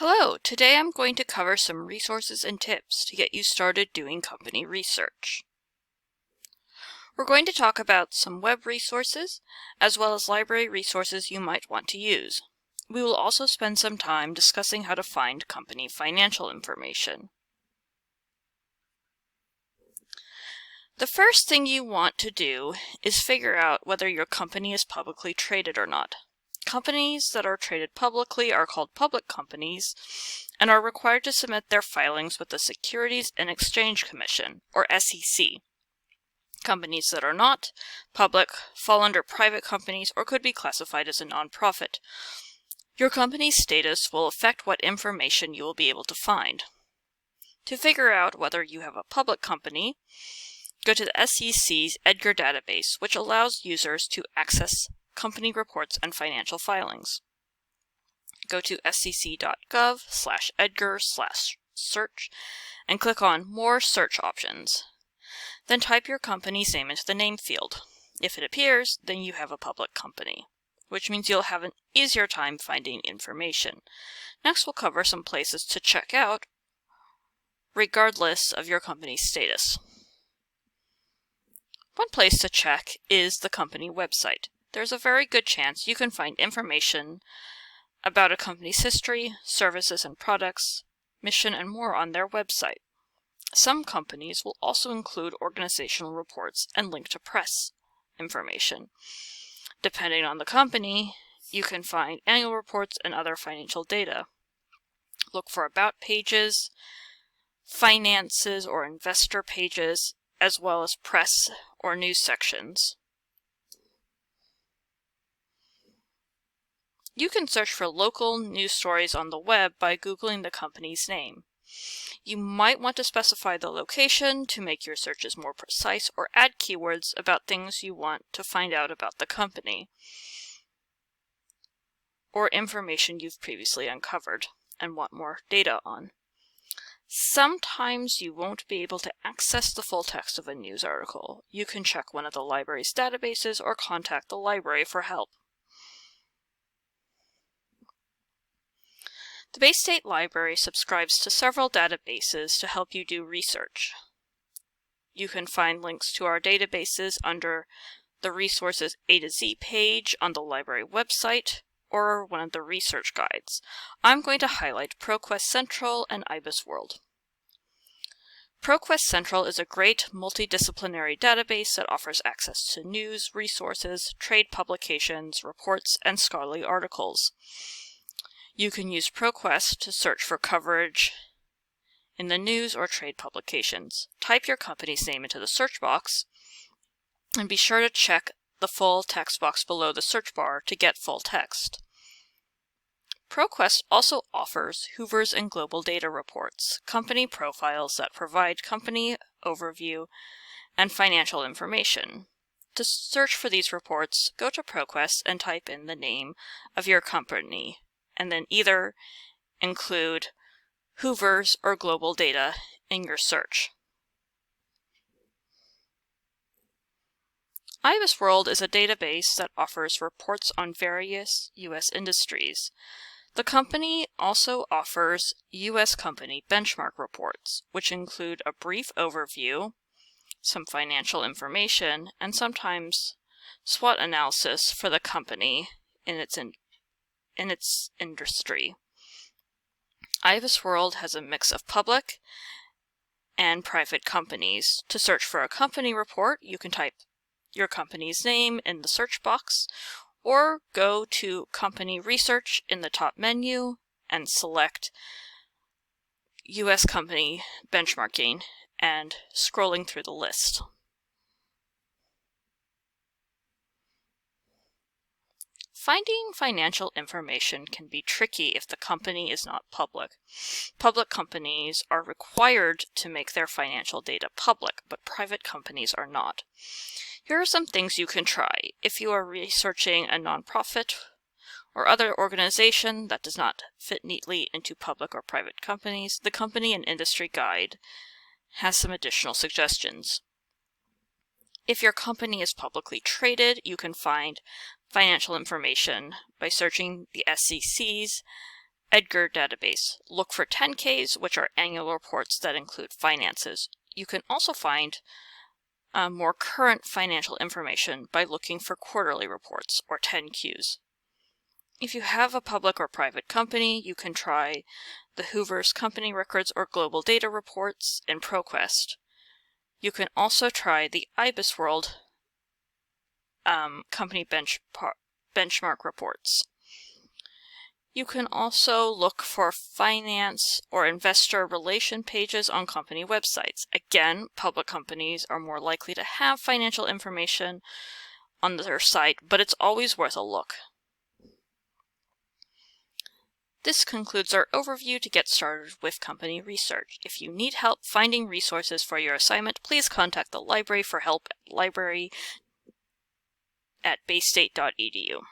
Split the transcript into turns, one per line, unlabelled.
Hello, today I'm going to cover some resources and tips to get you started doing company research. We're going to talk about some web resources, as well as library resources you might want to use. We will also spend some time discussing how to find company financial information. The first thing you want to do is figure out whether your company is publicly traded or not. Companies that are traded publicly are called public companies and are required to submit their filings with the Securities and Exchange Commission, or SEC. Companies that are not public fall under private companies or could be classified as a nonprofit. Your company's status will affect what information you will be able to find. To figure out whether you have a public company, go to the SEC's EDGAR database, which allows users to access company reports and financial filings. Go to sec.gov/edgar/search and click on More Search Options. Then type your company's name into the name field. If it appears, then you have a public company, which means you'll have an easier time finding information. Next, we'll cover some places to check out, regardless of your company's status. One place to check is the company website. There's a very good chance you can find information about a company's history, services and products, mission, and more on their website. Some companies will also include organizational reports and link to press information. Depending on the company, you can find annual reports and other financial data. Look for about pages, finances or investor pages, as well as press or news sections. You can search for local news stories on the web by Googling the company's name. You might want to specify the location to make your searches more precise or add keywords about things you want to find out about the company or information you've previously uncovered and want more data on. Sometimes you won't be able to access the full text of a news article. You can check one of the library's databases or contact the library for help. The Bay State Library subscribes to several databases to help you do research. You can find links to our databases under the Resources A to Z page on the library website or one of the research guides. I'm going to highlight ProQuest Central and IBISWorld. ProQuest Central is a great multidisciplinary database that offers access to news, resources, trade publications, reports, and scholarly articles. You can use ProQuest to search for coverage in the news or trade publications. Type your company's name into the search box and be sure to check the full text box below the search bar to get full text. ProQuest also offers Hoover's and Global Data Reports, company profiles that provide company overview and financial information. To search for these reports, go to ProQuest and type in the name of your company, and then either include Hoover's or Global Data in your search. IBISWorld is a database that offers reports on various U.S. industries. The company also offers U.S. company benchmark reports, which include a brief overview, some financial information, and sometimes SWOT analysis for the company in its industry. IBISWorld has a mix of public and private companies. To search for a company report, you can type your company's name in the search box, or go to Company Research in the top menu and select U.S. Company Benchmarking and scrolling through the list. Finding financial information can be tricky if the company is not public. Public companies are required to make their financial data public, but private companies are not. Here are some things you can try if you are researching a nonprofit or other organization that does not fit neatly into public or private companies. The Company and Industry Guide has some additional suggestions. If your company is publicly traded, you can find financial information by searching the SEC's Edgar database. Look for 10Ks, which are annual reports that include finances. You can also find more current financial information by looking for quarterly reports, or 10Qs. If you have a public or private company, you can try the Hoover's Company Records or Global Data Reports in ProQuest. You can also try the IBISWorld company benchmark reports. You can also look for finance or investor relation pages on company websites. Again, public companies are more likely to have financial information on their site, but it's always worth a look. This concludes our overview to get started with company research. If you need help finding resources for your assignment, please contact the library for help at library@baystate.edu.